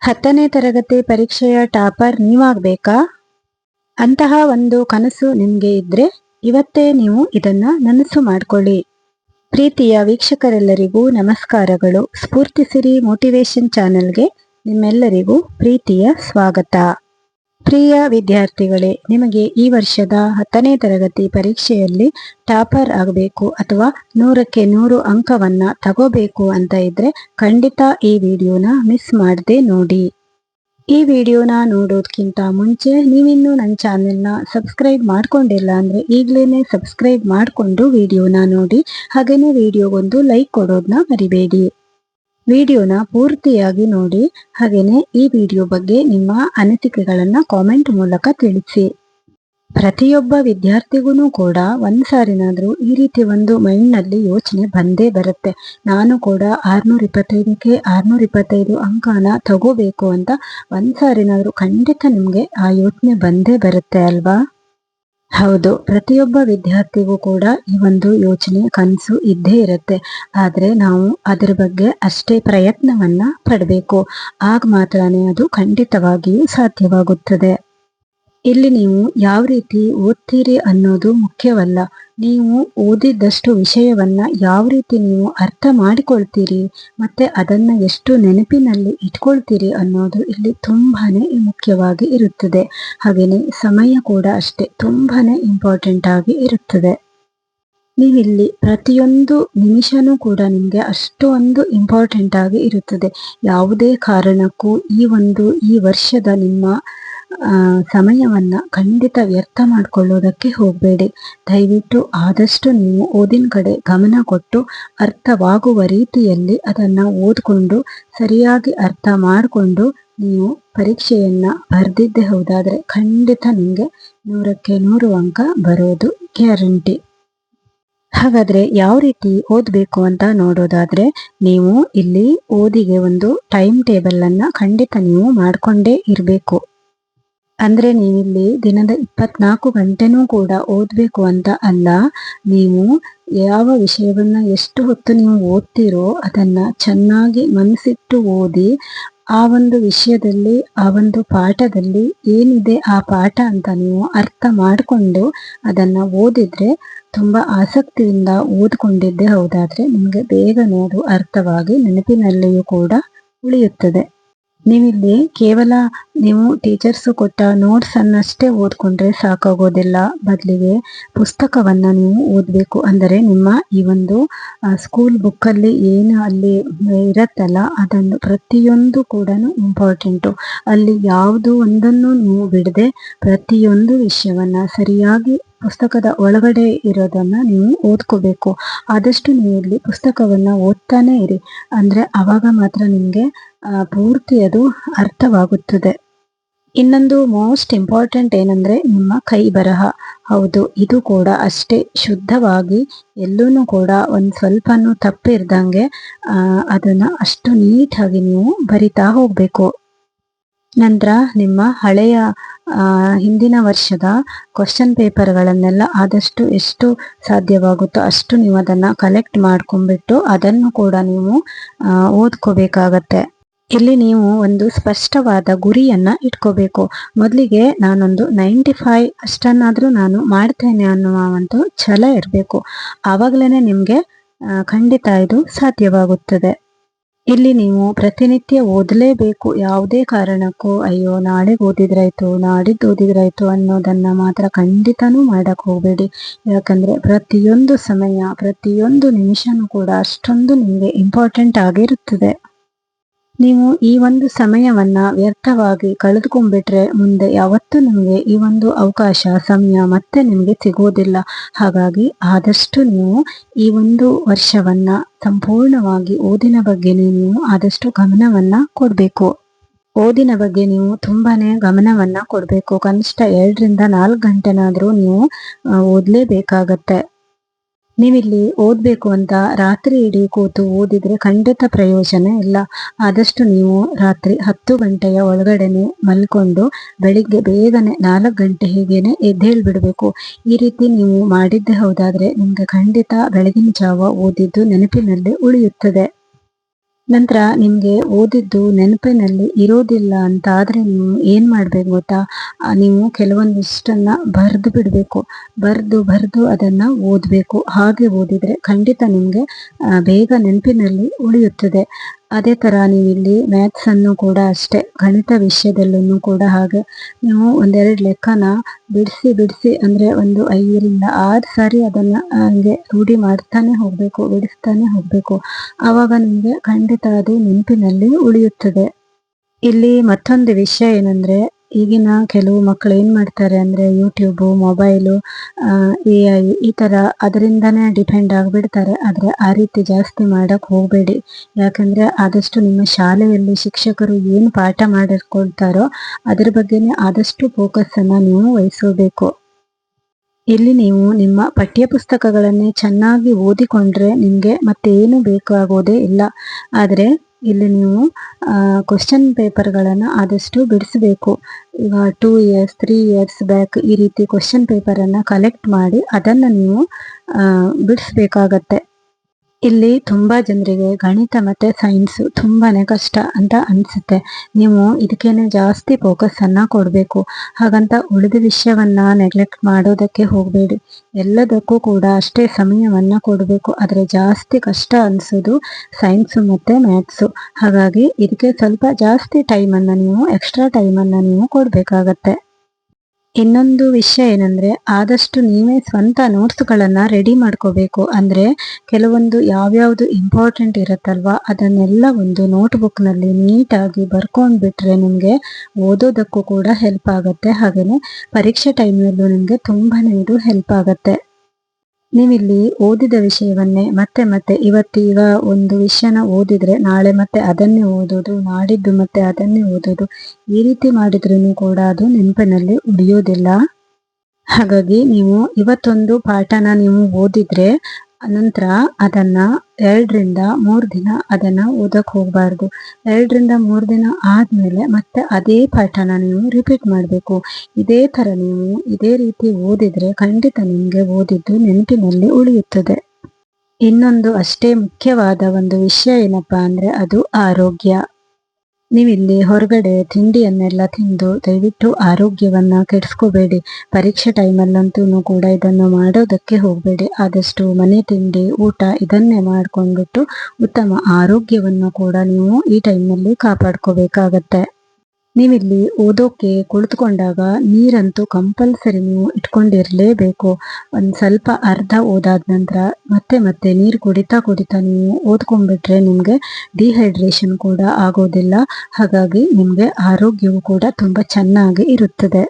10ನೇ ತರಗತಿ ಪರೀಕ್ಷೆಯ ಟಾಪರ್ ನೀವಾಗಬೇಕಾ? ಅಂತಹ ಒಂದು ಕನಸು ನಿಮಗೆ ಇದ್ರೆ ಇವತ್ತೇ ನೀವು ಇದನ್ನ ನನಸು ಮಾಡ್ಕೊಳ್ಳಿ. ಪ್ರೀತಿಯ ವೀಕ್ಷಕರೆಲ್ಲರಿಗೂ ನಮಸ್ಕಾರಗಳು. ಸ್ಫೂರ್ತಿಸಿರಿ ಮೋಟಿವೇಶನ್ ಚಾನೆಲ್ಗೆ ನಿಮ್ಮೆಲ್ಲರಿಗೂ ಪ್ರೀತಿಯ ಸ್ವಾಗತ. ಪ್ರಿಯ ವಿದ್ಯಾರ್ಥಿಗಳೇ, ನಿಮಗೆ ಈ ವರ್ಷದ 10ನೇ ತರಗತಿ ಪರೀಕ್ಷೆಯಲ್ಲಿ ಟಾಪರ್ ಆಗಬೇಕು ಅಥವಾ 100ಕ್ಕೆ 100 ಅಂಕವನ್ನ ತಗೋಬೇಕು ಅಂತ ಇದ್ರೆ ಖಂಡಿತ ಈ ವಿಡಿಯೋನ ಮಿಸ್ ಮಾಡದೆ ನೋಡಿ. ಈ ವಿಡಿಯೋನ ನೋಡೋದಕ್ಕಿಂತ ಮುಂಚೆ ನೀವಿನ್ನೂ ನನ್ನ ಚಾನೆಲ್ನ ಸಬ್ಸ್ಕ್ರೈಬ್ ಮಾಡ್ಕೊಂಡಿಲ್ಲ ಅಂದ್ರೆ ಈಗಲೇ ಸಬ್ಸ್ಕ್ರೈಬ್ ಮಾಡಿಕೊಂಡು ವಿಡಿಯೋನ ನೋಡಿ. ಹಾಗೇನೆ ವಿಡಿಯೋಗೊಂದು ಲೈಕ್ ಕೊಡೋದನ್ನ ಮರಿಬೇಡಿ. ವಿಡಿಯೋನ ಪೂರ್ತಿಯಾಗಿ ನೋಡಿ. ಹಾಗೇನೆ ಈ ವಿಡಿಯೋ ಬಗ್ಗೆ ನಿಮ್ಮ ಅನಿಸಿಕೆಗಳನ್ನ ಕಾಮೆಂಟ್ ಮೂಲಕ ತಿಳಿಸಿ. ಪ್ರತಿಯೊಬ್ಬ ವಿದ್ಯಾರ್ಥಿಗೂ ಕೂಡ ಒಂದ್ಸಾರಿನಾದ್ರೂ ಈ ರೀತಿ ಒಂದು ಮೈಂಡ್ ನಲ್ಲಿ ಯೋಚನೆ ಬಂದೇ ಬರುತ್ತೆ. ನಾನು ಕೂಡ 625ಕ್ಕೆ 625 ಅಂಕನ ತಗೋಬೇಕು ಅಂತ ಒಂದ್ಸಾರಿನಾದ್ರೂ ಖಂಡಿತ ನಿಮ್ಗೆ ಆ ಯೋಚನೆ ಬಂದೇ ಬರುತ್ತೆ ಅಲ್ವಾ? ಹೌದು, ಪ್ರತಿಯೊಬ್ಬ ವಿದ್ಯಾರ್ಥಿಗೂ ಕೂಡ ಈ ಒಂದು ಯೋಚನೆ ಕನಸು ಇದ್ದೇ ಇರುತ್ತೆ. ಆದ್ರೆ ನಾವು ಅದರ ಬಗ್ಗೆ ಅಷ್ಟೇ ಪ್ರಯತ್ನವನ್ನ ಪಡಬೇಕು. ಆಗ ಮಾತ್ರನೇ ಅದು ಖಂಡಿತವಾಗಿಯೂ ಸಾಧ್ಯವಾಗುತ್ತದೆ. ಇಲ್ಲಿ ನೀವು ಯಾವ ರೀತಿ ಓದ್ತೀರಿ ಅನ್ನೋದು ಮುಖ್ಯವಲ್ಲ. ನೀವು ಓದಿದ್ದಷ್ಟು ವಿಷಯವನ್ನ ಯಾವ ರೀತಿ ನೀವು ಅರ್ಥ ಮಾಡಿಕೊಳ್ತೀರಿ ಮತ್ತೆ ಅದನ್ನ ಎಷ್ಟು ನೆನಪಿನಲ್ಲಿ ಇಟ್ಕೊಳ್ತೀರಿ ಅನ್ನೋದು ಇಲ್ಲಿ ತುಂಬಾನೇ ಮುಖ್ಯವಾಗಿ ಇರುತ್ತದೆ. ಹಾಗೇನೆ ಸಮಯ ಕೂಡ ಅಷ್ಟೇ ತುಂಬಾನೇ ಇಂಪಾರ್ಟೆಂಟ್ ಆಗಿ ಇರುತ್ತದೆ. ನೀವಿಲ್ಲಿ ಪ್ರತಿಯೊಂದು ನಿಮಿಷನೂ ಕೂಡ ನಿಮಗೆ ಅಷ್ಟೊಂದು ಇಂಪಾರ್ಟೆಂಟ್ ಆಗಿ ಇರುತ್ತದೆ. ಯಾವುದೇ ಕಾರಣಕ್ಕೂ ಈ ವರ್ಷದ ನಿಮ್ಮ ಸಮಯವನ್ನ ಖಂಡಿತ ವ್ಯರ್ಥ ಮಾಡ್ಕೊಳ್ಳೋದಕ್ಕೆ ಹೋಗಬೇಡಿ. ದಯವಿಟ್ಟು ಆದಷ್ಟು ನೀವು ಓದಿನ ಕಡೆ ಗಮನ ಕೊಟ್ಟು ಅರ್ಥವಾಗುವ ರೀತಿಯಲ್ಲಿ ಅದನ್ನ ಓದ್ಕೊಂಡು ಸರಿಯಾಗಿ ಅರ್ಥ ಮಾಡಿಕೊಂಡು ನೀವು ಪರೀಕ್ಷೆಯನ್ನ ಬರೆದಿದ್ದೇ ಹೌದಾದ್ರೆ ಖಂಡಿತ ನಿಮಗೆ 100ಕ್ಕೆ 100 ಅಂಕ ಬರೋದು ಗ್ಯಾರಂಟಿ. ಹಾಗಾದ್ರೆ ಯಾವ ರೀತಿ ಓದ್ಬೇಕು ಅಂತ ನೋಡೋದಾದ್ರೆ ನೀವು ಇಲ್ಲಿ ಓದಿಗೆ ಒಂದು ಟೈಮ್ ಟೇಬಲ್ ಅನ್ನ ಖಂಡಿತ ನೀವು ಮಾಡ್ಕೊಂಡೇ ಇರಬೇಕು. ಅಂದ್ರೆ ನೀವಿಲ್ಲಿ ದಿನದ 24 ಗಂಟೆನೂ ಕೂಡ ಓದ್ಬೇಕು ಅಂತ ಅಲ್ಲ. ನೀವು ಯಾವ ವಿಷಯವನ್ನ ಎಷ್ಟು ಹೊತ್ತು ನೀವು ಓದ್ತೀರೋ ಅದನ್ನ ಚೆನ್ನಾಗಿ ಮನಸ್ಸಿಟ್ಟು ಓದಿ ಆ ಒಂದು ವಿಷಯದಲ್ಲಿ ಆ ಒಂದು ಪಾಠದಲ್ಲಿ ಏನಿದೆ ಆ ಪಾಠ ಅಂತ ನೀವು ಅರ್ಥ ಮಾಡಿಕೊಂಡು ಅದನ್ನ ಓದಿದ್ರೆ ತುಂಬಾ ಆಸಕ್ತಿಯಿಂದ ಓದ್ಕೊಂಡಿದ್ದೆ ಹೌದಾದ್ರೆ ನಿಮಗೆ ಬೇಗನೆ ಅದು ಅರ್ಥವಾಗಿ ನೆನಪಿನಲ್ಲಿಯೂ ಕೂಡ ಉಳಿಯುತ್ತದೆ. ನೀವಿಲ್ಲಿ ಕೇವಲ ನೀವು ಟೀಚರ್ಸ್ ಕೊಟ್ಟ ನೋಟ್ಸ್ ಅನ್ನಷ್ಟೇ ಓದ್ಕೊಂಡ್ರೆ ಸಾಕಾಗೋದಿಲ್ಲ. ಬದಲಿಗೆ ಪುಸ್ತಕವನ್ನ ನೀವು ಓದಬೇಕು. ಅಂದರೆ ನಿಮ್ಮ ಈ ಒಂದು ಸ್ಕೂಲ್ ಬುಕ್ಕಲ್ಲಿ ಏನು ಅಲ್ಲಿ ಇರತ್ತಲ್ಲ ಅದನ್ನು ಪ್ರತಿಯೊಂದು ಕೂಡ ಇಂಪಾರ್ಟೆಂಟು. ಅಲ್ಲಿ ಯಾವುದು ಒಂದನ್ನು ನೀವು ಬಿಡದೆ ಪ್ರತಿಯೊಂದು ವಿಷಯವನ್ನ ಸರಿಯಾಗಿ ಪುಸ್ತಕದ ಒಳಗಡೆ ಇರೋದನ್ನ ನೀವು ಓದ್ಕೋಬೇಕು. ಆದಷ್ಟು ನೀವು ಇಲ್ಲಿ ಪುಸ್ತಕವನ್ನ ಓದ್ತಾನೆ ಇರಿ. ಅಂದ್ರೆ ಅವಾಗ ಮಾತ್ರ ನಿಮ್ಗೆ ಪೂರ್ತಿ ಅದು ಅರ್ಥವಾಗುತ್ತದೆ. ಇನ್ನೊಂದು ಮೋಸ್ಟ್ ಇಂಪಾರ್ಟೆಂಟ್ ಏನಂದ್ರೆ ನಿಮ್ಮ ಕೈ ಬರಹ. ಹೌದು, ಇದು ಕೂಡ ಅಷ್ಟೇ ಶುದ್ಧವಾಗಿ ಎಲ್ಲೂ ಕೂಡ ಒಂದು ಸ್ವಲ್ಪನೂ ತಪ್ಪಿರ್ದಂಗೆ ಅದನ್ನ ಅಷ್ಟು ನೀಟಾಗಿ ನೀವು ಬರಿತಾ ಹೋಗ್ಬೇಕು. ನಂತರ ನಿಮ್ಮ ಹಳೆಯ ಹಿಂದಿನ ವರ್ಷದ ಕ್ವಶನ್ ಪೇಪರ್ಗಳನ್ನೆಲ್ಲ ಆದಷ್ಟು ಎಷ್ಟು ಸಾಧ್ಯವಾಗುತ್ತೋ ಅಷ್ಟು ನೀವು ಅದನ್ನ ಕಲೆಕ್ಟ್ ಮಾಡ್ಕೊಂಡ್ಬಿಟ್ಟು ಅದನ್ನು ಕೂಡ ನೀವು ಓದ್ಕೋಬೇಕಾಗತ್ತೆ. ಇಲ್ಲಿ ನೀವು ಒಂದು ಸ್ಪಷ್ಟವಾದ ಗುರಿಯನ್ನ ಇಟ್ಕೋಬೇಕು. ಮೊದಲಿಗೆ ನಾನೊಂದು 95 ಅಷ್ಟನ್ನಾದ್ರೂ ನಾನು ಮಾಡ್ತೇನೆ ಅನ್ನುವ ಒಂದು ಛಲ ಇರಬೇಕು. ಆವಾಗಲೇ ನಿಮ್ಗೆ ಖಂಡಿತ ಇದು ಸಾಧ್ಯವಾಗುತ್ತದೆ. ಇಲ್ಲಿ ನೀವು ಪ್ರತಿನಿತ್ಯ ಓದಲೇಬೇಕು. ಯಾವುದೇ ಕಾರಣಕ್ಕೂ ಅಯ್ಯೋ ನಾಳೆ ಓದಿದ್ರಾಯ್ತು ನಾಡಿದ್ದು ಓದಿದ್ರಾಯ್ತು ಅನ್ನೋದನ್ನ ಮಾತ್ರ ಖಂಡಿತನೂ ಮಾಡಕ್ ಹೋಗ್ಬೇಡಿ. ಯಾಕಂದ್ರೆ ಪ್ರತಿಯೊಂದು ಸಮಯ ಪ್ರತಿಯೊಂದು ನಿಮಿಷನೂ ಕೂಡ ಅಷ್ಟೊಂದು ನಿಮಗೆ ಇಂಪಾರ್ಟೆಂಟ್ ಆಗಿರುತ್ತದೆ. ನೀವು ಈ ಒಂದು ಸಮಯವನ್ನ ವ್ಯರ್ಥವಾಗಿ ಕಳೆದುಕೊಂಡ್ಬಿಟ್ರೆ ಮುಂದೆ ಯಾವತ್ತೂ ನಿಮಗೆ ಈ ಒಂದು ಅವಕಾಶ ಸಮಯ ಮತ್ತೆ ನಿಮಗೆ ಸಿಗೋದಿಲ್ಲ. ಹಾಗಾಗಿ ಆದಷ್ಟು ನೀವು ಈ ಒಂದು ವರ್ಷವನ್ನ ಸಂಪೂರ್ಣವಾಗಿ ಓದಿನ ಬಗ್ಗೆ ನೀವು ಆದಷ್ಟು ಗಮನವನ್ನ ಕೊಡಬೇಕು. ಓದಿನ ಬಗ್ಗೆ ನೀವು ತುಂಬಾನೇ ಗಮನವನ್ನ ಕೊಡಬೇಕು. ಕನಿಷ್ಠ 2ರಿಂದ 4 ಗಂಟೆನಾದ್ರೂ ನೀವು ಓದ್ಲೇಬೇಕಾಗತ್ತೆ. ನೀವಿಲ್ಲಿ ಓದ್ಬೇಕು ಅಂತ ರಾತ್ರಿ ಇಡೀ ಕೂತು ಓದಿದ್ರೆ ಖಂಡಿತ ಪ್ರಯೋಜನ ಇಲ್ಲ. ಆದಷ್ಟು ನೀವು ರಾತ್ರಿ 10 ಗಂಟೆಯ ಒಳಗಡೆನೆ ಮಲ್ಕೊಂಡು ಬೆಳಿಗ್ಗೆ ಬೇಗನೆ 4 ಗಂಟೆ ಹೀಗೇನೆ ಎದ್ದೇಳ್ಬಿಡ್ಬೇಕು. ಈ ರೀತಿ ನೀವು ಮಾಡಿದ್ದೆ ಹೌದಾದ್ರೆ ನಿಮ್ಗೆ ಖಂಡಿತ ಬೆಳಗಿನ ಜಾವ ಓದಿದ್ದು ನೆನಪಿನಲ್ಲಿ ಉಳಿಯುತ್ತದೆ. ನಂತರ ನಿಮಗೆ ಓದಿದ್ದು ನೆನಪಿನಲ್ಲಿ ಇರೋದಿಲ್ಲ ಅಂತ ಆದರೆ ನೀವು ಏನು ಮಾಡಬೇಕು ಗೊತ್ತಾ, ನೀವು ಕೆಲವೊಂದಿಷ್ಟನ್ನು ಬರೆದು ಬಿಡಬೇಕು. ಬರೆದು ಅದನ್ನು ಓದಬೇಕು. ಹಾಗೆ ಓದಿದರೆ ಖಂಡಿತ ನಿಮಗೆ ಬೇಗ ನೆನಪಿನಲ್ಲಿ ಉಳಿಯುತ್ತದೆ. ಅದೇ ಥರ ನೀವಿಲ್ಲಿ ಮ್ಯಾಥ್ಸನ್ನು ಕೂಡ ಅಷ್ಟೇ, ಗಣಿತ ವಿಷಯದಲ್ಲೂ ಕೂಡ ಹಾಗೆ ನೀವು ಒಂದೆರಡು ಲೆಕ್ಕನ ಬಿಡಿಸಿ ಅಂದರೆ ಒಂದು 5ರಿಂದ 6 ಸಾರಿ ಅದನ್ನು ಹಂಗೆ ರೂಢಿ ಮಾಡ್ತಾನೆ ಹೋಗಬೇಕು, ಬಿಡಿಸ್ತಾನೆ ಹೋಗಬೇಕು. ಆವಾಗ ನಿಮಗೆ ಖಂಡಿತ ಅದು ನೆನಪಿನಲ್ಲಿ ಉಳಿಯುತ್ತದೆ. ಇಲ್ಲಿ ಮತ್ತೊಂದು ವಿಷಯ ಏನಂದ್ರೆ, ಈಗಿನ ಕೆಲವು ಮಕ್ಕಳು ಏನ್ ಮಾಡ್ತಾರೆ ಅಂದ್ರೆ ಯೂಟ್ಯೂಬು, ಮೊಬೈಲು, AI ಈ ತರ ಅದರಿಂದನೇ ಡಿಪೆಂಡ್ ಆಗಿಬಿಡ್ತಾರೆ. ಆದ್ರೆ ಆ ರೀತಿ ಜಾಸ್ತಿ ಮಾಡಕ್ ಹೋಗಬೇಡಿ. ಯಾಕಂದ್ರೆ ಆದಷ್ಟು ನಿಮ್ಮ ಶಾಲೆಯಲ್ಲಿ ಶಿಕ್ಷಕರು ಏನು ಪಾಠ ಮಾಡಿಕೊಳ್ತಾರೋ ಅದ್ರ ಬಗ್ಗೆನೇ ಆದಷ್ಟು ಫೋಕಸ್ ಅನ್ನ ನೀವು ವಹಿಸಬೇಕು. ಇಲ್ಲಿ ನೀವು ನಿಮ್ಮ ಪಠ್ಯ ಪುಸ್ತಕಗಳನ್ನೇ ಚೆನ್ನಾಗಿ ಓದಿಕೊಂಡ್ರೆ ನಿಮಗೆ ಮತ್ತೆ ಏನು ಬೇಕಾಗೋದೇ ಇಲ್ಲ. ಆದರೆ ಇಲ್ಲಿ ನೀವು ಕ್ವಶನ್ ಪೇಪರ್ಗಳನ್ನು ಆದಷ್ಟು ಬಿಡಿಸಬೇಕು. ಈಗ 2 ಇಯರ್ಸ್ 3 ಇಯರ್ಸ್ ಬ್ಯಾಕ್ ಈ ರೀತಿ ಕ್ವಶನ್ ಪೇಪರನ್ನು ಕಲೆಕ್ಟ್ ಮಾಡಿ ಅದನ್ನು ನೀವು ಬಿಡಿಸ್ಬೇಕಾಗತ್ತೆ. ಇಲ್ಲಿ ತುಂಬಾ ಜನರಿಗೆ ಗಣಿತ ಮತ್ತೆ ಸೈನ್ಸ್ ತುಂಬಾನೇ ಕಷ್ಟ ಅಂತ ಅನ್ಸುತ್ತೆ. ನೀವು ಇದಕ್ಕೇನೆ ಜಾಸ್ತಿ ಫೋಕಸ್ ಅನ್ನ ಕೊಡಬೇಕು. ಹಾಗಂತ ಉಳಿದ ವಿಷಯವನ್ನ ನೆಗ್ಲೆಕ್ಟ್ ಮಾಡೋದಕ್ಕೆ ಹೋಗಬೇಡಿ. ಎಲ್ಲದಕ್ಕೂ ಕೂಡ ಅಷ್ಟೇ ಸಮಯವನ್ನ ಕೊಡಬೇಕು. ಆದ್ರೆ ಜಾಸ್ತಿ ಕಷ್ಟ ಅನ್ಸೋದು ಸೈನ್ಸ್ ಮತ್ತೆ ಮ್ಯಾಥ್ಸು. ಹಾಗಾಗಿ ಇದಕ್ಕೆ ಸ್ವಲ್ಪ ಜಾಸ್ತಿ ಎಕ್ಸ್ಟ್ರಾ ಟೈಮನ್ನು ನೀವು ಕೊಡಬೇಕಾಗತ್ತೆ. ಇನ್ನೊಂದು ವಿಷಯ ಏನಂದ್ರೆ, ಆದಷ್ಟು ನೀವೇ ಸ್ವಂತ ನೋಟ್ಸ್ಗಳನ್ನ ರೆಡಿ ಮಾಡ್ಕೋಬೇಕು. ಅಂದ್ರೆ ಕೆಲವೊಂದು ಯಾವ್ಯಾವ್ದು ಇಂಪಾರ್ಟೆಂಟ್ ಇರುತ್ತಲ್ವಾ ಅದನ್ನೆಲ್ಲ ಒಂದು ನೋಟ್ಬುಕ್ನಲ್ಲಿ ನೀಟಾಗಿ ಬರ್ಕೊಂಡ್ಬಿಟ್ರೆ ನಿಮಗೆ ಓದೋದಕ್ಕೂ ಕೂಡ ಹೆಲ್ಪ್ ಆಗುತ್ತೆ. ಹಾಗೇನೆ ಪರೀಕ್ಷೆ ಟೈಮ್ನಲ್ಲೂ ನಿಮಗೆ ತುಂಬಾನೇ ಇದು ಹೆಲ್ಪ್ ಆಗುತ್ತೆ. ನೀವಿಲ್ಲಿ ಓದಿದ ವಿಷಯವನ್ನೇ ಮತ್ತೆ ಇವತ್ತೀಗ ಒಂದು ವಿಷಯನ ಓದಿದ್ರೆ ನಾಳೆ ಮತ್ತೆ ಅದನ್ನೇ ಓದೋದು, ನಾಡಿದ್ದು ಮತ್ತೆ ಅದನ್ನೇ ಓದೋದು, ಈ ರೀತಿ ಮಾಡಿದ್ರೂ ಕೂಡ ಅದು ನೆನಪಿನಲ್ಲಿ ಉಳಿಯೋದಿಲ್ಲ. ಹಾಗಾಗಿ ನೀವು ಇವತ್ತೊಂದು ಪಾಠನ ನೀವು ಓದಿದ್ರೆ ನಂತರ ಅದನ್ನ 2ರಿಂದ 3 ದಿನ ಅದನ್ನ ಓದಕ್ ಹೋಗ್ಬಾರ್ದು. 2ರಿಂದ 3 ದಿನ ಆದ್ಮೇಲೆ ಮತ್ತೆ ಅದೇ ಪಾಠನ ನೀವು ರಿಪೀಟ್ ಮಾಡಬೇಕು. ಇದೇ ತರ ನೀವು ಇದೇ ರೀತಿ ಓದಿದ್ರೆ ಖಂಡಿತ ನಿಮ್ಗೆ ಓದಿದ್ದು ನೆನಪಿನಲ್ಲಿ ಉಳಿಯುತ್ತದೆ. ಇನ್ನೊಂದು ಅಷ್ಟೇ ಮುಖ್ಯವಾದ ಒಂದು ವಿಷಯ ಏನಪ್ಪಾ ಅಂದ್ರೆ ಅದು ಆರೋಗ್ಯ. ನೀವಿಲ್ಲಿ ಹೊರಗಡೆ ತಿಂಡಿಯನ್ನೆಲ್ಲ ತಿಂದು ದಯವಿಟ್ಟು ಆರೋಗ್ಯವನ್ನ ಕೆಡಿಸ್ಕೋಬೇಡಿ. ಪರೀಕ್ಷೆ ಟೈಮಲ್ಲಂತೂ ಕೂಡ ಇದನ್ನು ಮಾಡೋದಕ್ಕೆ ಹೋಗಬೇಡಿ. ಆದಷ್ಟು ಮನೆ ತಿಂಡಿ ಊಟ ಇದನ್ನೇ ಮಾಡ್ಕೊಂಡ್ಬಿಟ್ಟು ಉತ್ತಮ ಆರೋಗ್ಯವನ್ನು ಕೂಡ ನೀವು ಈ ಟೈಮ್ನಲ್ಲಿ ಕಾಪಾಡ್ಕೋಬೇಕಾಗತ್ತೆ. ನೀವಿಲ್ಲಿ ಓದೋಕೆ ಕುಳಿತುಕೊಂಡಾಗ ನೀರಂತೂ ಕಂಪಲ್ಸರಿ ನೀವು ಇಟ್ಕೊಂಡಿರಲೇಬೇಕು. ಒಂದು ಸ್ವಲ್ಪ ಅರ್ಧ ಓದಾದ ನಂತರ ಮತ್ತೆ ನೀರು ಕುಡಿತಾ ನೀವು ಓದ್ಕೊಂಡ್ಬಿಟ್ರೆ ನಿಮಗೆ ಡಿಹೈಡ್ರೇಷನ್ ಕೂಡ ಆಗೋದಿಲ್ಲ. ಹಾಗಾಗಿ ನಿಮಗೆ ಆರೋಗ್ಯವು ಕೂಡ ತುಂಬಾ ಚೆನ್ನಾಗಿ ಇರುತ್ತದೆ.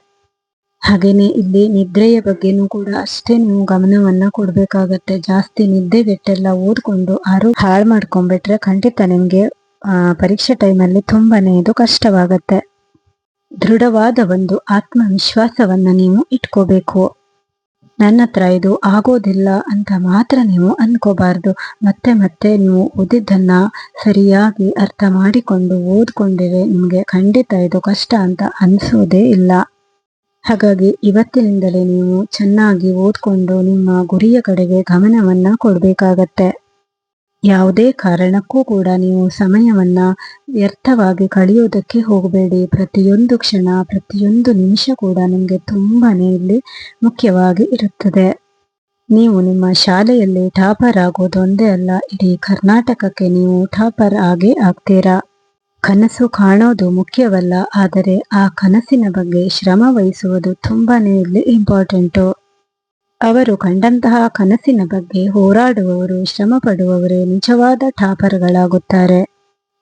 ಹಾಗೇನೆ ಇಲ್ಲಿ ನಿದ್ರೆಯ ಬಗ್ಗೆನೂ ಕೂಡ ಅಷ್ಟೇ ನೀವು ಗಮನವನ್ನ ಕೊಡ್ಬೇಕಾಗತ್ತೆ. ಜಾಸ್ತಿ ನಿದ್ದೆಗೆಟ್ಟೆಲ್ಲ ಓದ್ಕೊಂಡು ಆರೋಗ್ಯ ಹಾಳು ಮಾಡ್ಕೊಂಡ್ಬಿಟ್ರೆ ಖಂಡಿತ ನಿಮ್ಗೆ ಪರೀಕ್ಷೆ ಟೈಮಲ್ಲಿ ತುಂಬಾನೇ ಇದು ಕಷ್ಟವಾಗತ್ತೆ. ದೃಢವಾದ ಒಂದು ಆತ್ಮವಿಶ್ವಾಸವನ್ನ ನೀವು ಇಟ್ಕೋಬೇಕು. ನನ್ನ ಹತ್ರ ಇದು ಆಗೋದಿಲ್ಲ ಅಂತ ಮಾತ್ರ ನೀವು ಅನ್ಕೋಬಾರ್ದು. ಮತ್ತೆ ನೀವು ಓದಿದ್ದನ್ನ ಸರಿಯಾಗಿ ಅರ್ಥ ಮಾಡಿಕೊಂಡು ಓದ್ಕೊಂಡಿದ್ರೆ ನಿಮ್ಗೆ ಖಂಡಿತ ಇದು ಕಷ್ಟ ಅಂತ ಅನ್ಸೋದೇ ಇಲ್ಲ. ಹಾಗಾಗಿ ಇವತ್ತಿನಿಂದಲೇ ನೀವು ಚೆನ್ನಾಗಿ ಓದ್ಕೊಂಡು ನಿಮ್ಮ ಗುರಿಯ ಕಡೆಗೆ ಗಮನವನ್ನ ಕೊಡ್ಬೇಕಾಗತ್ತೆ. ಯಾವುದೇ ಕಾರಣಕ್ಕೂ ಕೂಡ ನೀವು ಸಮಯವನ್ನ ವ್ಯರ್ಥವಾಗಿ ಕಳೆಯೋದಕ್ಕೆ ಹೋಗಬೇಡಿ. ಪ್ರತಿಯೊಂದು ಕ್ಷಣ ಪ್ರತಿಯೊಂದು ನಿಮಿಷ ಕೂಡ ನಿಮಗೆ ತುಂಬಾನೇ ಇಲ್ಲಿ ಮುಖ್ಯವಾಗಿ ಇರುತ್ತದೆ. ನೀವು ನಿಮ್ಮ ಶಾಲೆಯಲ್ಲಿ ಟಾಪರ್ ಆಗೋದು ಒಂದೇ ಅಲ್ಲ, ಇಡೀ ಕರ್ನಾಟಕಕ್ಕೆ ನೀವು ಟಾಪರ್ ಆಗೇ ಆಗ್ತೀರಾ. ಕನಸು ಕಾಣೋದು ಮುಖ್ಯವಲ್ಲ, ಆದರೆ ಆ ಕನಸಿನ ಬಗ್ಗೆ ಶ್ರಮ ವಹಿಸುವುದು ತುಂಬಾನೇ ಇಲ್ಲಿ ಇಂಪಾರ್ಟೆಂಟು. ಅವರು ಕಂಡಂತಹ ಕನಸಿನ ಬಗ್ಗೆ ಹೋರಾಡುವವರು, ಶ್ರಮ ಪಡುವವರೇ ನಿಜವಾದ ಟಾಪರ್ಗಳಾಗುತ್ತಾರೆ.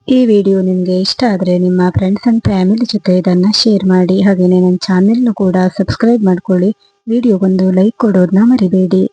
ಈ ವಿಡಿಯೋ ನಿಮಗೆ ಇಷ್ಟ ಆದರೆ ನಿಮ್ಮ ಫ್ರೆಂಡ್ಸ್ ಅಂಡ್ ಫ್ಯಾಮಿಲಿ ಜೊತೆ ಇದನ್ನ ಶೇರ್ ಮಾಡಿ. ಹಾಗೆಯೇ ನನ್ನ ಚಾನೆಲ್ನು ಕೂಡ ಸಬ್ಸ್ಕ್ರೈಬ್ ಮಾಡ್ಕೊಳ್ಳಿ. ವಿಡಿಯೋಗೊಂದು ಲೈಕ್ ಕೊಡೋದನ್ನ ಮರಿಬೇಡಿ.